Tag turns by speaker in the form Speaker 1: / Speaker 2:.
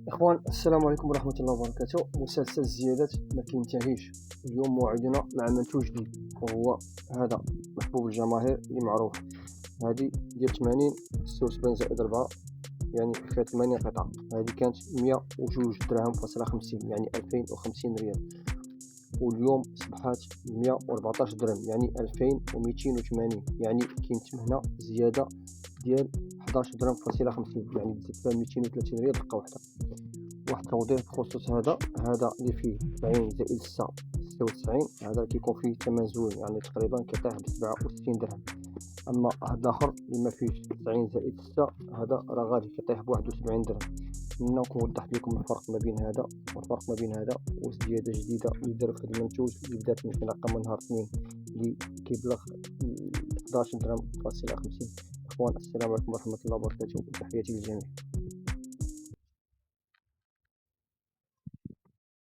Speaker 1: إخوان، السلام عليكم ورحمة الله وبركاته. مسلسل الزيادات ما كينتهيش. اليوم موعدنا مع منتوج جديد، وهو هذا محبوب الجماهير اللي معروف. هذه ديال 80 76 زائد 4، يعني فيها 8 قطع. هذه كانت 102 درهم فاصلة 50، يعني 2050 ريال، واليوم صبحات 114 درهم، يعني 2280. يعني كاين هنا زيادة ديال 11 درهم فاصلة 50، يعني زدت فيها 230 ريال دقة واحدة. واحد التوضيح بخصوص هذا اللي فيه 70 زائد 6 96، هذا كيكون فيه ثمن زوين، يعني تقريبا كيطيح ب 67 درهم. اما هذا الاخر اللي ما فيهش 90 زائد 6، هذا راه غادي كيطيح ب 71 درهم. هنا نكون وضحت لكم الفرق ما بين هذا والفرق ما بين هذا، وزياده جديده اللي داروا في هذا المنتوج اللي بدات من رقم نهار 2 اللي كيبلغ 11 درهم فاصلة 50. اخوان، السلام عليكم ورحمه الله وبركاته، وتحياتي للجميع.